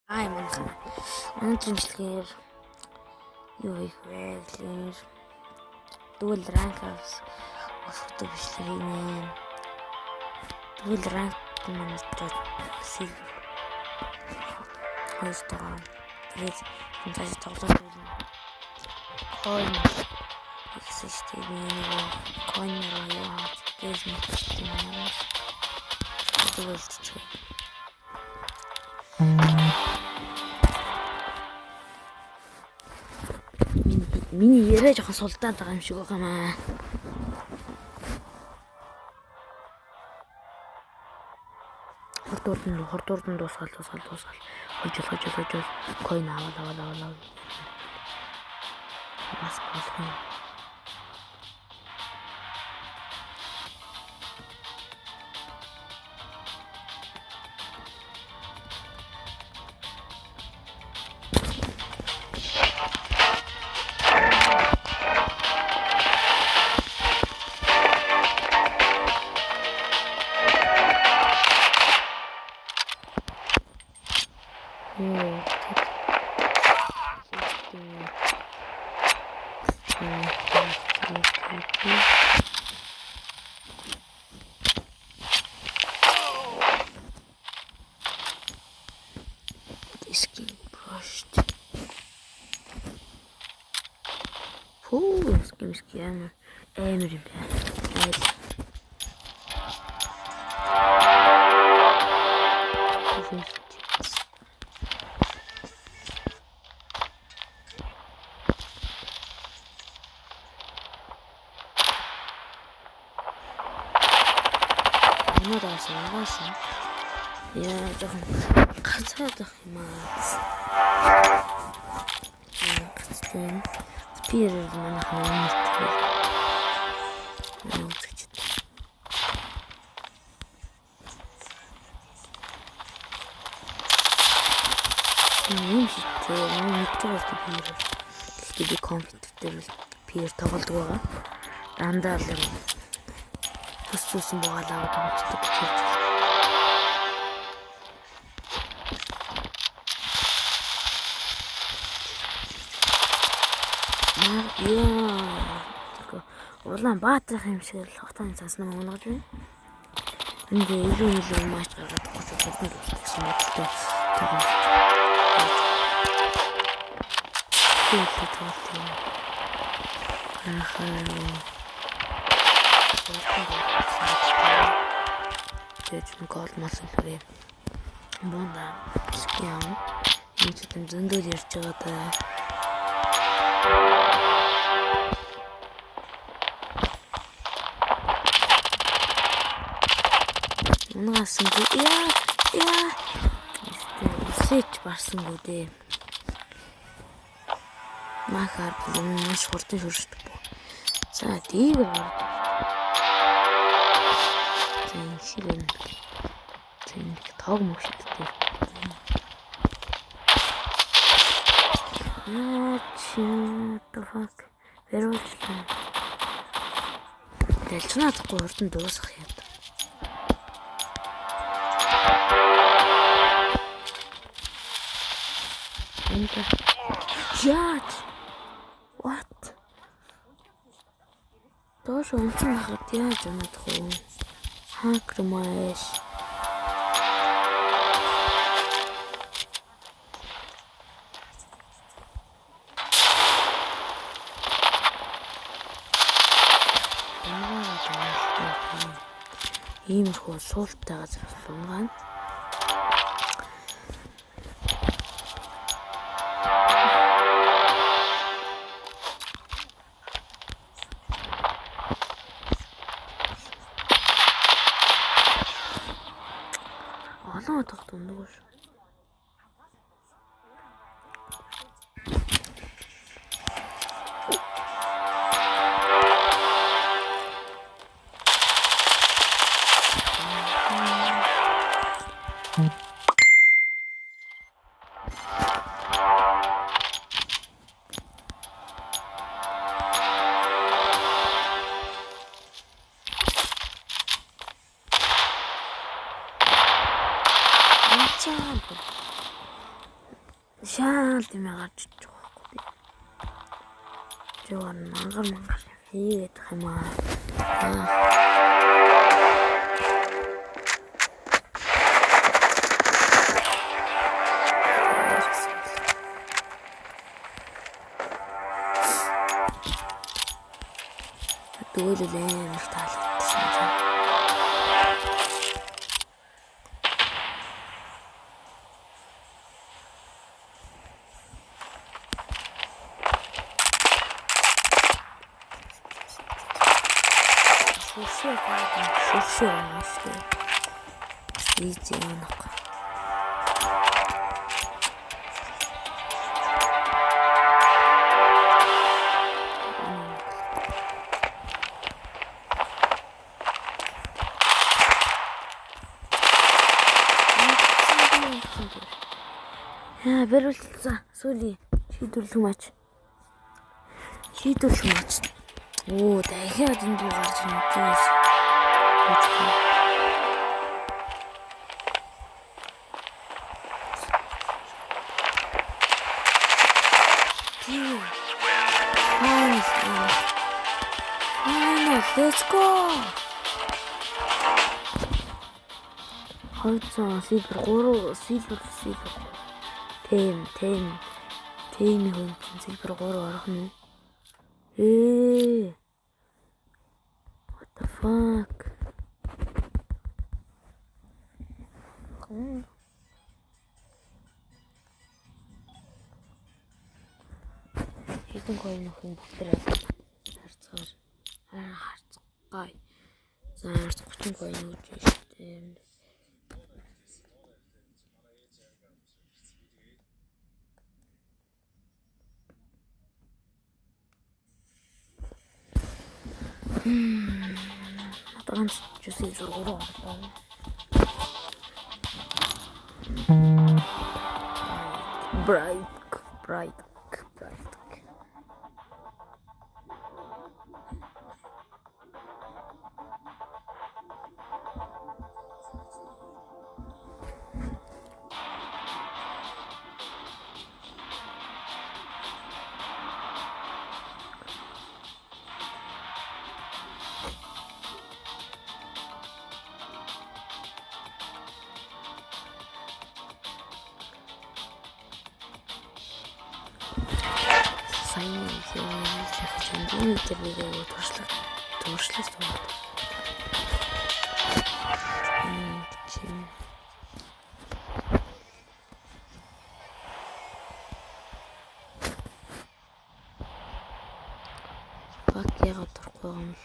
манай өнөөдрийн юу их вэ гэхээр дүүл ранкс олохтой бичлэг нэ. Дүүл ранк манайтай сэлбэр хоёртойгоо тэгээд энэ цааш тоглоод байна. Койн ихсэн штеп нэг койн руу яваад дээс мэдчихсэн юм. Тэгвэл миний яриа жоохон сулдаад байгаа юм шиг байгаамаа. Хордуурд нь дуусгаал. Хожил. Койн аваад. Бас болох юм. Skin brushed. Skin амар юм байна. Яасан. Яа жоохон гацаад ах юм аа. Гацтай. Спир манай хаан. Би компьютер дээр PR тоглодог байгаа. Дандаа л төсөөсөн богаалаа тоглодог гэж. Улаан баатах юм шиг л хотын цаснаа унгаж байна. Ингээ илүү маш гараад гоцолтой гэсэн бодолтой тоглоом. Тэжин гол масан хэрэг бонда скиам энэ ч юм зөндөл ярьж байгаа даа. Унгасан яа сэч барсангүй дээ. Махаар маш хурдан шүршдэг. За дийгэр ширэн тог мөшөлтэй. The fuck? Вероятно. Дэлчнаад хурдан дуусах юм. Яат. What? Доош онцон хахад яаж унах вэ? Хакрмаш. Иймэрхүү суулттай газар сунгаана. Олон удаа дундаггүй шүү. Шаал тийм гарч иж байгаа байхгүй. Жоор мангар хийгээд юм аа. Дүүлээ мэр таалагдсан. Шүшээ ийзэнэг. Бэрүүлсэн сүли шийдвэрлэх мач. Оо дахиад энэ дүү гарч ирнэ. Let's go. Хойцоо силвер 3 силвер. Тэм хүн силвер 3 орох нь. What the fuck? Хэдэн гоё нөхөн бүгдээ харцгаар. Харцгай. За 30 гоё нүүж штэ. Атаганч жүсээ зургуу bright. Интервью туршлага бак яагаад турахгүй юм л.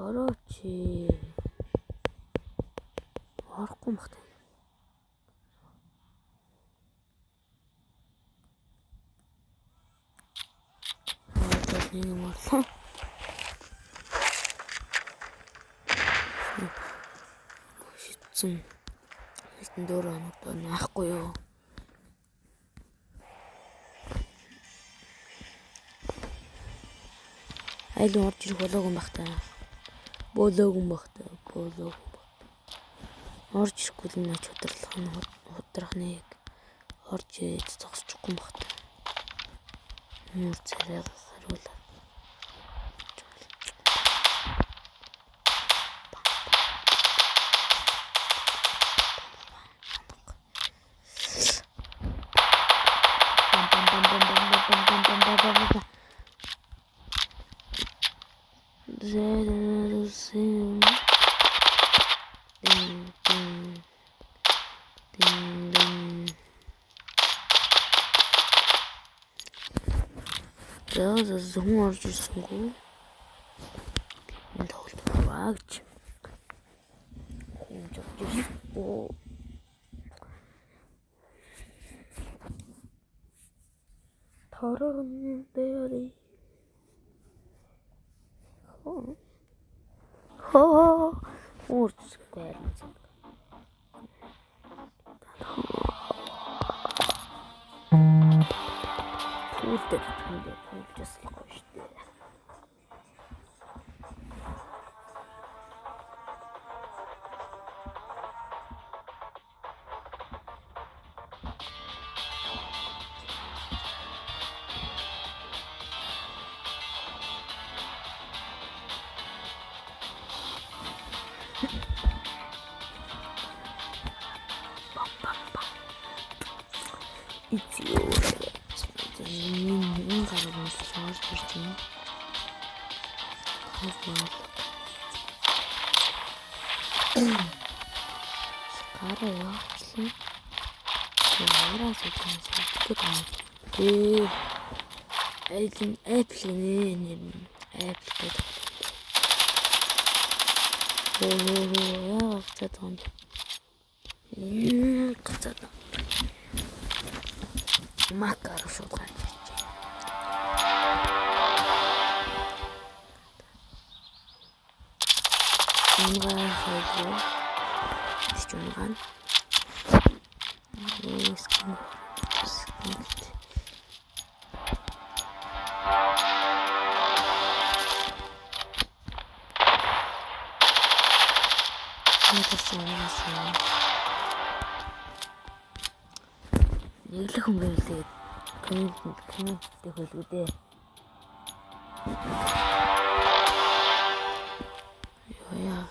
Орочи орохгүй махтай. Нэг юм орлоо. Шитсэн. Хитэн дөөрөө нутаа наахгүй юу? Айлын орж ирэх болоогүй бахтаа. Орж ирэхгүй л наач худрах нэг орж ирээд зогсчихгүй бахтаа. Мөр царайг харуулаад. Зүүн орж ирсэнгүй. Энэ тоглолт багч. Энэ жогдчих. Торон дээрээ. Урьдчилгүй харилцаа. Үлдээд just гоё штэ. Ицүү. Миний гараг нь сууж ирж байна. Скара яачлаа. Яараа сэтгээс итгэдэг юм. Apple нэр нь Apple гэдэг. Яа цаатан. Цаатан. Макар шууд гарч ирж байна. Унгаа хайгуу. Стюнган. Скин. Нэглэх хүн байлээ. Комменттэй хөлгүүдээ. Яа.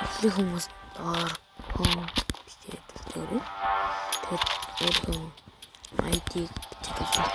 Нэглэх хүмүүс доор бичээд өгөөрэй. Тэгээд өөрхөн ID бичээд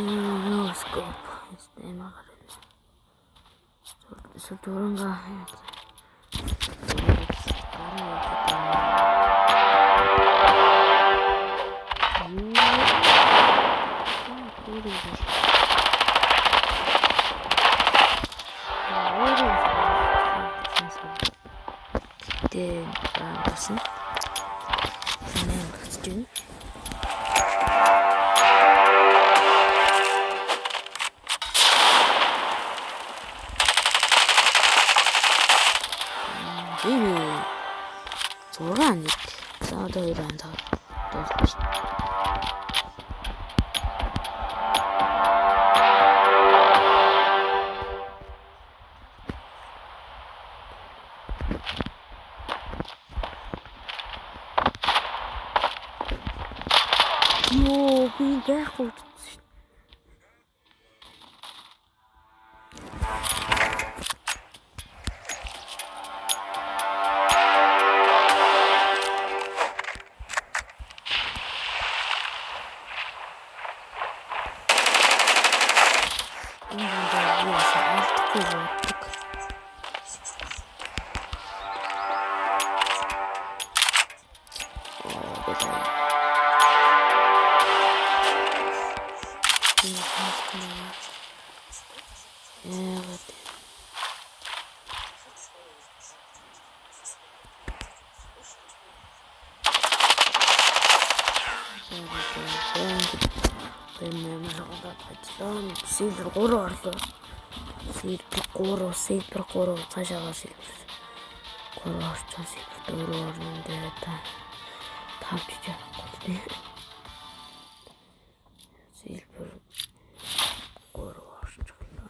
no scope. So duranga. Зуран нэг. За одоо ирэн таа. Дуусна. Йоо, би гайхав. Silver 3 орлоо. Silver 3 цаашаа Silver 3 орчсон Silver 4 орно дээр тавч чадахгүй. Silver 3 орчихлоо.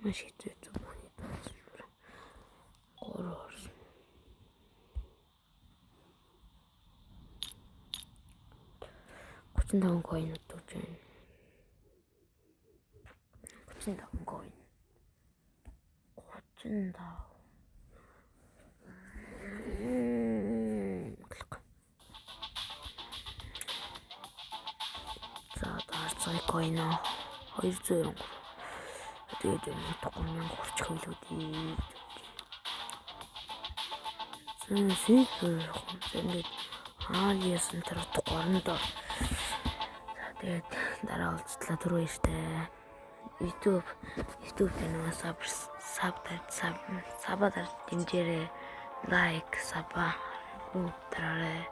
Маш хэцүү байна. Silver 3 орсон. 35 coin утууж байна. 35 coin. 35. За таарцай coin 200. Тэгээд утгааны хурц хөлөөдий. Silver ингээд яасан тэр утга орондоо. Тэгээд дараа уулзлаа түрүү штэ. YouTube дээр нөгөө сабаар дэмжээрэй. Лайк, саба дараарай.